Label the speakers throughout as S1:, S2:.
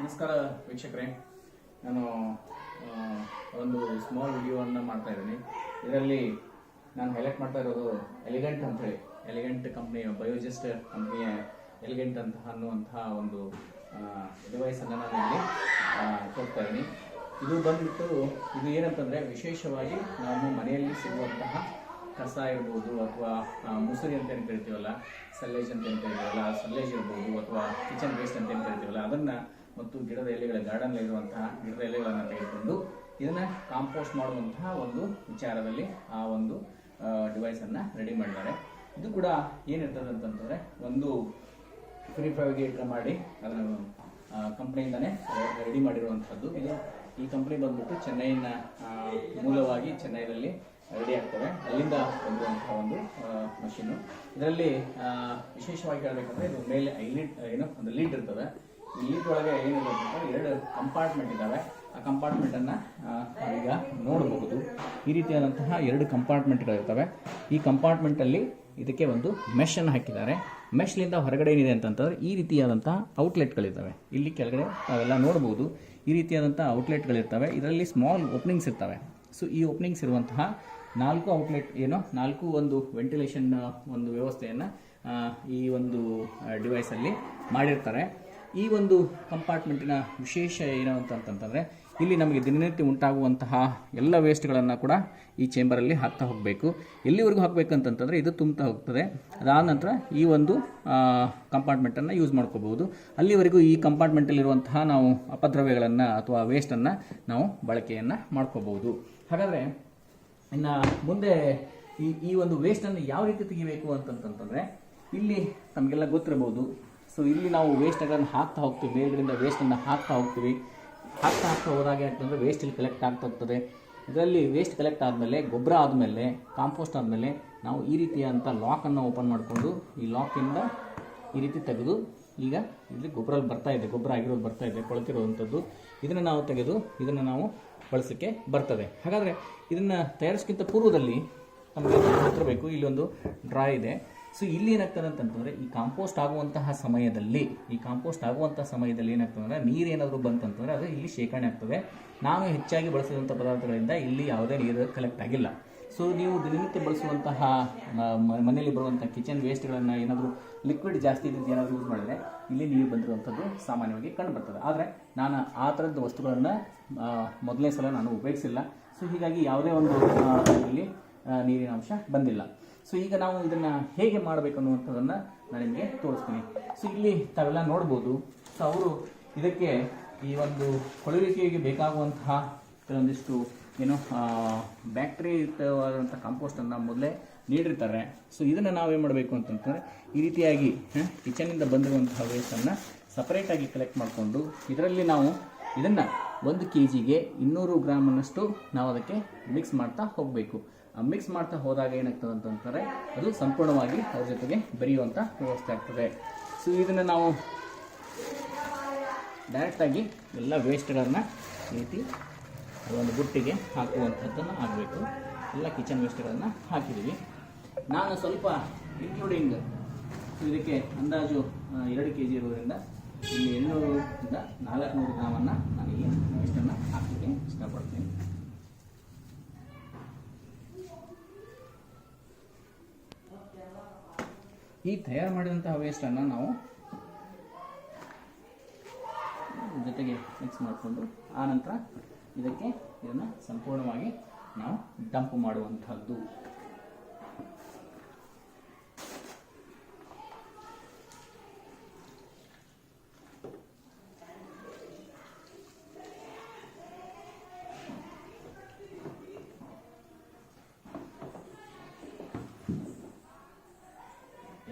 S1: ನಮಸ್ಕಾರ ವೀಕ್ಷಕರೇ, ನಾನು ಒಂದು ಸ್ಮಾಲ್ ವಿಡಿಯೋವನ್ನು ಮಾಡ್ತಾ ಇದ್ದೀನಿ. ಇದರಲ್ಲಿ ನಾನು ಹೈಲೈಟ್ ಮಾಡ್ತಾ ಇರೋದು ಎಲಿಗೆಂಟ್ ಅಂತೇಳಿ, ಎಲಿಗೆಂಟ್ ಕಂಪ್ನಿಯ ಬಯೋಜೆಸ್ಟ್ ಕಂಪ್ನಿಯ ಎಲಿಗೆಂಟ್ ಅನ್ನುವಂತಹ ಒಂದು ಡಿವೈಸನ್ನು ನಾನು ಇಲ್ಲಿ ಕೊಡ್ತಾ ಇದ್ದೀನಿ. ಇದು ಬಂದ್ಬಿಟ್ಟು ಇದು ಏನಂತಂದರೆ, ವಿಶೇಷವಾಗಿ ನಾವು ಮನೆಯಲ್ಲಿ ಸಿಗುವಂತಹ ಕಸ ಇರ್ಬೋದು ಅಥವಾ ಮುಸುರಿ ಅಂತ ಏನು ಕರಿತೀವಲ್ಲ, ಸಲ್ಲೇಜ್ ಅಂತ ಏನು ಕರಿತೀವಲ್ಲ, ಸಲ್ಲೇಜ್ ಇರ್ಬೋದು ಅಥವಾ ಕಿಚನ್ ವೇಸ್ಟ್ ಅಂತ ಏನು ಕರಿತೀವಲ್ಲ, ಅದನ್ನು ಮತ್ತು ಗಿಡದ ಎಲೆಗಳ ಗಾರ್ಡನ್ನಲ್ಲಿರುವಂತಹ ಗಿಡದ ಎಲೆಗಳನ್ನು ತೆಗೆದುಕೊಂಡು ಇದನ್ನು ಕಾಂಪೋಸ್ಟ್ ಮಾಡುವಂತಹ ಒಂದು ವಿಚಾರದಲ್ಲಿ ಆ ಒಂದು ಡಿವೈಸನ್ನು ರೆಡಿ ಮಾಡಿದ್ದಾರೆ. ಇದು ಕೂಡ ಏನಿರ್ತದೆ ಅಂತಂದರೆ, ಒಂದು ಪ್ರಿಫ್ಯಾಬ್ರಿಕೇಟ್ ಮಾಡಿ ಅದನ್ನು ಕಂಪ್ನಿಯಿಂದನೇ ರೆಡಿ ಮಾಡಿರುವಂಥದ್ದು. ಈ ಕಂಪ್ನಿ ಬಂದ್ಬಿಟ್ಟು ಚೆನ್ನೈನ ಮೂಲವಾಗಿ ಚೆನ್ನೈನಲ್ಲಿ ರೆಡಿ ಆಗ್ತವೆ, ಅಲ್ಲಿಂದ ಬಂದಿರುವಂತಹ ಒಂದು ಮಷೀನು. ಇದರಲ್ಲಿ ವಿಶೇಷವಾಗಿ ಹೇಳಬೇಕಂದ್ರೆ, ಇದು ಮೇಲೆ ಒಂದು ಲೀಡ್ ಇರ್ತದೆ. ಈ ಲೀಡ್ ಒಳಗೆ ಏನಿದೆ ಅಂತಂದರೆ 2 ಕಂಪಾರ್ಟ್ಮೆಂಟ್ ಇದ್ದಾವೆ. ಆ ಕಂಪಾರ್ಟ್ಮೆಂಟನ್ನು ಈಗ ನೋಡಬಹುದು. ಈ ರೀತಿಯಾದಂತಹ 2 ಕಂಪಾರ್ಟ್ಮೆಂಟ್ಗಳಿರ್ತವೆ. ಈ ಕಂಪಾರ್ಟ್ಮೆಂಟಲ್ಲಿ ಇದಕ್ಕೆ ಒಂದು ಮೆಷನ್ನು ಹಾಕಿದ್ದಾರೆ. ಮೆಷ್ಲಿಂದ ಹೊರಗಡೆ ಏನಿದೆ ಅಂತಂತಂದರೆ ಈ ರೀತಿಯಾದಂತಹ ಔಟ್ಲೆಟ್ಗಳಿರ್ತವೆ. ಇಲ್ಲಿ ಕೆಳಗಡೆ ತಾವೆಲ್ಲ ನೋಡಬಹುದು, ಈ ರೀತಿಯಾದಂಥ ಔಟ್ಲೆಟ್ಗಳಿರ್ತವೆ. ಇದರಲ್ಲಿ ಸ್ಮಾಲ್ ಓಪನಿಂಗ್ಸ್ ಇರ್ತವೆ. ಸೊ ಈ ಓಪನಿಂಗ್ಸ್ ಇರುವಂತಹ 4 ಔಟ್ಲೆಟ್ 4 ಒಂದು ವೆಂಟಿಲೇಷನ್ ಒಂದು ವ್ಯವಸ್ಥೆಯನ್ನು ಈ ಒಂದು ಡಿವೈಸಲ್ಲಿ ಮಾಡಿರ್ತಾರೆ. ಈ ಒಂದು ಕಂಪಾರ್ಟ್ಮೆಂಟಿನ ವಿಶೇಷ ಏನು ಅಂತಂತಂದರೆ, ಇಲ್ಲಿ ನಮಗೆ ದಿನನಿತ್ಯ ಉಂಟಾಗುವಂತಹ ಎಲ್ಲ ವೇಸ್ಟ್ಗಳನ್ನು ಕೂಡ ಈ ಚೇಂಬರಲ್ಲಿ ಹಾಕ್ತಾ ಹೋಗಬೇಕು. ಎಲ್ಲಿವರೆಗೂ ಹಾಕಬೇಕಂತಂತಂದರೆ ಇದು ತುಂಬ್ತಾ ಹೋಗ್ತದೆ. ಅದಾದ ನಂತರ ಈ ಒಂದು ಕಂಪಾರ್ಟ್ಮೆಂಟನ್ನು ಯೂಸ್ ಮಾಡ್ಕೋಬಹುದು. ಅಲ್ಲಿವರೆಗೂ ಈ ಕಂಪಾರ್ಟ್ಮೆಂಟಲ್ಲಿರುವಂತಹ ನಾವು ಅಪದ್ರವ್ಯಗಳನ್ನು ಅಥವಾ ವೇಸ್ಟನ್ನು ನಾವು ಬಳಕೆಯನ್ನು ಮಾಡ್ಕೋಬಹುದು. ಹಾಗಾದರೆ ಇನ್ನು ಮುಂದೆ ಈ ಒಂದು ವೇಸ್ಟನ್ನು ಯಾವ ರೀತಿ ತೆಗಿಬೇಕು ಅಂತಂತಂದರೆ, ಇಲ್ಲಿ ನಮಗೆಲ್ಲ ಗೊತ್ತಿರಬಹುದು. ಸೊ ಇಲ್ಲಿ ನಾವು ವೇಸ್ಟ್ಗಳನ್ನು ಹಾಕ್ತಾ ಹೋಗ್ತೀವಿ, ಮೇಲ್ಗಡೆಯಿಂದ ವೇಸ್ಟನ್ನು ಹಾಕ್ತಾ ಹೋಗ್ತೀವಿ. ಹಾಕ್ತಾ ಹೋದಾಗ ಅಂತಂದರೆ ವೇಸ್ಟ್ ಇಲ್ಲಿ ಕಲೆಕ್ಟ್ ಆಗ್ತಾ ಹೋಗ್ತದೆ. ಇದರಲ್ಲಿ ವೇಸ್ಟ್ ಕಲೆಕ್ಟ್ ಆದಮೇಲೆ, ಗೊಬ್ಬರ ಆದಮೇಲೆ, ಕಾಂಪೋಸ್ಟ್ ಆದಮೇಲೆ ನಾವು ಈ ರೀತಿಯಾದಂಥ ಲಾಕನ್ನು ಓಪನ್ ಮಾಡಿಕೊಂಡು ಈ ಲಾಕಿಂದ ಈ ರೀತಿ ತೆಗೆದು, ಈಗ ಇಲ್ಲಿ ಗೊಬ್ಬರ ಆಗಿರೋದು ಬರ್ತಾ ಇದೆ, ಕೊಳತಿರುವಂಥದ್ದು. ಇದನ್ನು ನಾವು ತೆಗೆದು ಇದನ್ನು ನಾವು ಬಳಸೋಕ್ಕೆ ಬರ್ತದೆ. ಹಾಗಾದರೆ ಇದನ್ನು ತಯಾರಿಸೋಕ್ಕಿಂತ ಪೂರ್ವದಲ್ಲಿ ನಮಗೆ ಗೊತ್ತಿರಬೇಕು, ಇಲ್ಲೊಂದು ಡ್ರಾ ಇದೆ. ಸೊ ಇಲ್ಲಿ ಏನಾಗ್ತದೆ ಅಂತಂತಂದರೆ, ಈ ಕಾಂಪೋಸ್ಟ್ ಆಗುವಂತಹ ಸಮಯದಲ್ಲಿ ಏನಾಗ್ತದೆ ಅಂದರೆ, ನೀರೇನಾದರೂ ಬಂತಂತಂದರೆ ಅದು ಇಲ್ಲಿ ಶೇಖರಣೆ ಆಗ್ತದೆ. ನಾನು ಹೆಚ್ಚಾಗಿ ಬಳಸಿದಂಥ ಪದಾರ್ಥಗಳಿಂದ ಇಲ್ಲಿ ಯಾವುದೇ ನೀರು ಕಲೆಕ್ಟ್ ಆಗಿಲ್ಲ. ಸೊ ನೀವು ದಿನನಿತ್ಯ ಬಳಸುವಂತಹ ಮನೆಯಲ್ಲಿ ಬರುವಂಥ ಕಿಚನ್ ವೇಸ್ಟ್ಗಳನ್ನು ಏನಾದರೂ ಲಿಕ್ವಿಡ್ ಜಾಸ್ತಿ ಇದ್ದು ಏನಾದರೂ ಯೂಸ್ ಮಾಡಿದರೆ ಇಲ್ಲಿ ನೀರು ಬಂದಿರುವಂಥದ್ದು ಸಾಮಾನ್ಯವಾಗಿ ಕಂಡು ಬರ್ತದೆ. ಆದರೆ ನಾನು ಆ ಥರದ್ದು ವಸ್ತುಗಳನ್ನು ಮೊದಲನೇ ಸಲ ನಾನು ಉಪಯೋಗಿಸಿಲ್ಲ. ಸೊ ಹೀಗಾಗಿ ಯಾವುದೇ ಒಂದು ಇಲ್ಲಿ ನೀರಿನ ಅಂಶ ಬಂದಿಲ್ಲ. ಸೊ ಈಗ ನಾವು ಇದನ್ನು ಹೇಗೆ ಮಾಡಬೇಕು ಅನ್ನುವಂಥದ್ದನ್ನು ನಾನು ನಿಮಗೆ ತೋರಿಸ್ತೀನಿ. ಸೊ ಇಲ್ಲಿ ತಾವೆಲ್ಲ ನೋಡ್ಬೋದು. ಸೊ ಅವರು ಇದಕ್ಕೆ ಈ ಒಂದು ಕೊಳೆಯುವಿಕೆಗೆ ಬೇಕಾಗುವಂತಹ ಕೆಲವೊಂದಿಷ್ಟು ಬ್ಯಾಕ್ಟೀರಿಯಾಯುಕ್ತವಾದಂಥ ಕಾಂಪೋಸ್ಟನ್ನು ಮೊದಲೇ ನೀಡಿರ್ತಾರೆ. ಸೊ ಇದನ್ನು ನಾವೇನು ಮಾಡಬೇಕು ಅಂತಂತಂದರೆ, ಈ ರೀತಿಯಾಗಿ ಕಿಚನಿಂದ ಬಂದಿರುವಂತಹ ವೇಸ್ಟನ್ನು ಸಪರೇಟಾಗಿ ಕಲೆಕ್ಟ್ ಮಾಡಿಕೊಂಡು ಇದರಲ್ಲಿ ನಾವು ಇದನ್ನು 1 kgಗೆ 200 ಗ್ರಾಮನ್ನಷ್ಟು ನಾವು ಅದಕ್ಕೆ ಮಿಕ್ಸ್ ಮಾಡ್ತಾ ಹೋಗಬೇಕು. ಮಿಕ್ಸ್ ಮಾಡ್ತಾ ಹೋದಾಗ ಏನಾಗ್ತದೆ ಅಂತಂದರೆ, ಅದು ಸಂಪೂರ್ಣವಾಗಿ ಅದ್ರ ಜೊತೆಗೆ ಬೆರೆಯುವಂಥ ವ್ಯವಸ್ಥೆ ಆಗ್ತದೆ. ಸೊ ಇದನ್ನು ನಾವು ಡೈರೆಕ್ಟಾಗಿ ಎಲ್ಲ ವೇಸ್ಟ್ಗಳನ್ನು ಈ ರೀತಿ ಒಂದು ಬುಟ್ಟಿಗೆ ಹಾಕುವಂಥದ್ದನ್ನು ಆಗಬೇಕು. ಎಲ್ಲ ಕಿಚನ್ ವೇಸ್ಟ್ಗಳನ್ನು ಹಾಕಿದ್ದೀವಿ. ನಾನು ಸ್ವಲ್ಪ ಇನ್ಕ್ಲೂಡಿಂಗ್ ಇದಕ್ಕೆ ಅಂದಾಜು 2 kg ಇರೋದ್ರಿಂದ ಇಲ್ಲಿ 800ರಿಂದ 400 ಗ್ರಾಮನ್ನು ನಾನು ಈ ವೇಸ್ಟನ್ನು ಹಾಕಲಿಕ್ಕೆ ಇಷ್ಟಪಡ್ತೀನಿ. ಈ ತಯಾರು ಮಾಡಿದಂತಹ ವೇಸ್ಟನ್ನು ನಾವು ಜೊತೆಗೆ ಮಿಕ್ಸ್ ಮಾಡಿಕೊಂಡು ಆನಂತರ ಇದನ್ನು ಸಂಪೂರ್ಣವಾಗಿ ನಾವು ಡಂಪ್ ಮಾಡುವಂಥದ್ದು.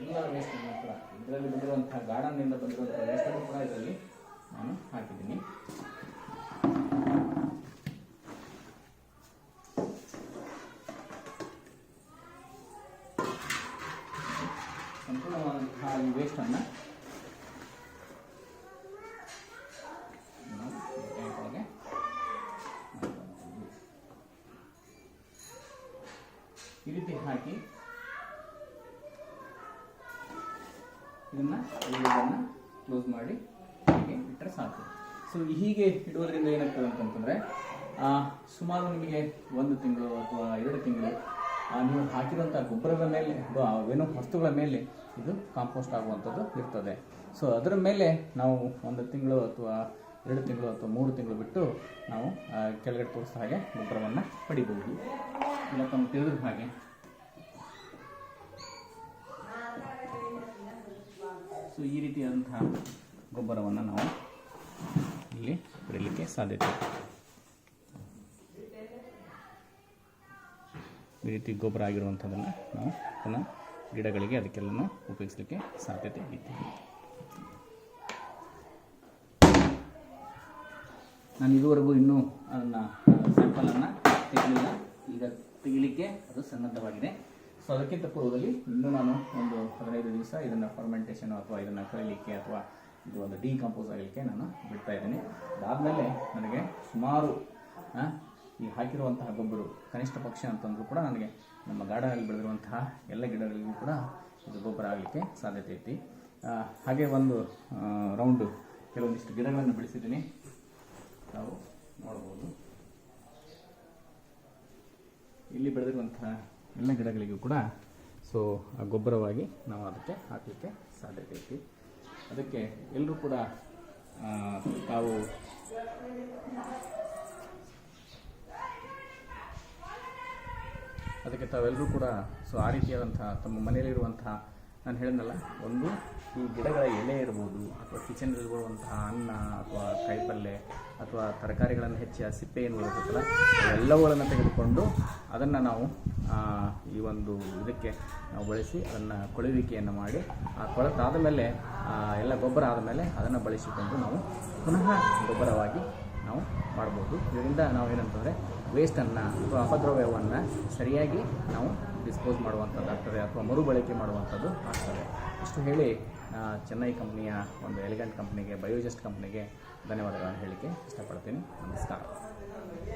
S1: ಎಲ್ಲ ವೇಸ್ಟನ್ನು ಕೂಡ ಇದರಲ್ಲಿ ಬಂದಿರುವಂತಹ ಗಾರ್ಡನ್ನಿಂದ ಬಂದಿರುವಂತಹ ವೇಸ್ಟನ್ನು ಕೂಡ ಇದರಲ್ಲಿ ನಾನು ಹಾಕಿದ್ದೀನಿ. ಸಂಪೂರ್ಣವಾದಂತಹ ಈ ವೇಸ್ಟನ್ನು ಒಳಗೆ ಈ ರೀತಿ ಹಾಕಿ ಇದನ್ನು ಕ್ಲೋಸ್ ಮಾಡಿ ಹೀಗೆ ಬಿಟ್ಟರೆ ಸಾಕು. ಸೊ ಹೀಗೆ ಇಡುವುದರಿಂದ ಏನಾಗ್ತದೆ ಅಂತಂತಂದರೆ ಸುಮಾರು ನಿಮಗೆ 1 ತಿಂಗಳು ಅಥವಾ 2 ತಿಂಗಳು ನೀವು ಹಾಕಿರುವಂಥ ಗೊಬ್ಬರದ ಮೇಲೆ ಏನೋ ವಸ್ತುಗಳ ಮೇಲೆ ಇದು ಕಾಂಪೋಸ್ಟ್ ಆಗುವಂಥದ್ದು ಇರ್ತದೆ. ಸೊ ಅದರ ಮೇಲೆ ನಾವು 1 ತಿಂಗಳು ಅಥವಾ 2 ತಿಂಗಳು ಅಥವಾ 3 ತಿಂಗಳು ಬಿಟ್ಟು ನಾವು ಕೆಳಗಡೆ ತೋರಿಸಿದ ಹಾಗೆ ಗೊಬ್ಬರವನ್ನು ಪಡಿಬಹುದು. ಇಲ್ಲ ತಮ್ಮ ತಿಳಿದ್ರ ಹಾಗೆ ಸೊ ಈ ರೀತಿಯಾದಂತಹ ಗೊಬ್ಬರವನ್ನು ನಾವು ಇಲ್ಲಿ ಪಡೀಲಿಕ್ಕೆ ಸಾಧ್ಯತೆ ಇದೆ. ಈ ರೀತಿ ಗೊಬ್ಬರ ಆಗಿರುವಂಥದ್ದನ್ನು ನಾವು ಪುನಃ ಗಿಡಗಳಿಗೆ ಅದಕ್ಕೆಲ್ಲನೂ ಉಪಯೋಗಿಸಲಿಕ್ಕೆ ಸಾಧ್ಯತೆ ಇದೆ. ನಾನು ಇದುವರೆಗೂ ಇನ್ನೂ ಅದನ್ನು ಸ್ಯಾಂಪಲನ್ನು ತೆಗೆಯಲಿಲ್ಲ. ಈಗ ತೆಗಿಲಿಕ್ಕೆ ಅದು ಸನ್ನದ್ಧವಾಗಿದೆ. ಸೊ ಅದಕ್ಕಿಂತ ಪೂರ್ವದಲ್ಲಿ ಇನ್ನೂ ನಾನು ಒಂದು 15 ದಿವಸ ಇದನ್ನು ಫರ್ಮೆಂಟೇಷನ್ ಅಥವಾ ಇದನ್ನು ಕಳೀಲಿಕ್ಕೆ ಅಥವಾ ಇದು ಒಂದು ಡಿಕಂಪೋಸ್ ಆಗಲಿಕ್ಕೆ ನಾನು ಬಿಡ್ತಾ ಇದ್ದೀನಿ. ಅದಾದಮೇಲೆ ನನಗೆ ಸುಮಾರು ಈ ಹಾಕಿರುವಂತಹ ಗೊಬ್ಬರ ಕನಿಷ್ಠ ಪಕ್ಷ ಅಂತಂದರೂ ಕೂಡ ನನಗೆ ನಮ್ಮ ಗಾರ್ಡನಲ್ಲಿ ಬೆಳೆದಿರುವಂತಹ ಎಲ್ಲ ಗಿಡಗಳಿಗೂ ಕೂಡ ಇದು ಗೊಬ್ಬರ ಆಗಲಿಕ್ಕೆ ಸಾಧ್ಯತೆ ಐತಿ. ಹಾಗೆ ಒಂದು ರೌಂಡು ಕೆಲವೊಂದಿಷ್ಟು ಗಿಡಗಳನ್ನು ಬೆಳೆಸಿದ್ದೀನಿ, ನಾವು ನೋಡ್ಬೋದು. ಇಲ್ಲಿ ಬೆಳೆದಿರುವಂತಹ ಎಲ್ಲ ಗಿಡಗಳಿಗೂ ಕೂಡ ಸೊ ಆ ಗೊಬ್ಬರವಾಗಿ ನಾವು ಅದಕ್ಕೆ ಹಾಕಲಿಕ್ಕೆ ಸಾಧ್ಯತೆ ಐತಿ. ಅದಕ್ಕೆ ಎಲ್ಲರೂ ಕೂಡ ತಾವೆಲ್ಲರೂ ಕೂಡ ಸೊ ಆ ರೀತಿಯಾದಂತಹ ತಮ್ಮ ಮನೆಯಲ್ಲಿರುವಂತಹ, ನಾನು ಹೇಳಿದ್ನಲ್ಲ, ಒಂದು ಈ ಗಿಡಗಳ ಎಲೆ ಇರ್ಬೋದು ಅಥವಾ ಕಿಚನಲ್ಲಿ ಬರುವಂತಹ ಅನ್ನ ಅಥವಾ ಕಾಯಿಪಲ್ಯ ಅಥವಾ ತರಕಾರಿಗಳನ್ನು ಹೆಚ್ಚಿ ಆ ಸಿಪ್ಪೆ ಏನು ಬರುತ್ತಲ್ಲ ಅವೆಲ್ಲವುಗಳನ್ನು ತೆಗೆದುಕೊಂಡು ಅದನ್ನು ನಾವು ಈ ಒಂದು ಇದಕ್ಕೆ ನಾವು ಬಳಸಿ ಅದನ್ನು ಕೊಳೆಯುವಿಕೆಯನ್ನು ಮಾಡಿ ಆ ಕೊಳೆತಾದ ಮೇಲೆ ಎಲ್ಲ ಗೊಬ್ಬರ ಆದಮೇಲೆ ಅದನ್ನು ಬಳಸಿಕೊಂಡು ನಾವು ಪುನಃ ಗೊಬ್ಬರವಾಗಿ ನಾವು ಮಾಡ್ಬೋದು. ಇದರಿಂದ ನಾವು ಏನಂತಂದರೆ ವೇಸ್ಟನ್ನು ಅಥವಾ ಅಪದ್ರವ್ಯವನ್ನು ಸರಿಯಾಗಿ ನಾವು ಡಿಸ್ಪೋಸ್ ಮಾಡುವಂಥದ್ದಾಗ್ತದೆ ಅಥವಾ ಮರುಬಳಕೆ ಮಾಡುವಂಥದ್ದು ಆಗ್ತದೆ. ಇಷ್ಟು ಹೇಳಿ ಚೆನ್ನೈ ಕಂಪ್ನಿಯ ಒಂದು ಎಲಿಗೆಂಟ್ ಕಂಪ್ನಿಗೆ, ಬಯೋಜಸ್ಟ್ ಕಂಪ್ನಿಗೆ ಧನ್ಯವಾದಗಳನ್ನು ಹೇಳಲಿಕ್ಕೆ ಇಷ್ಟಪಡ್ತೀನಿ. ನಮಸ್ಕಾರ.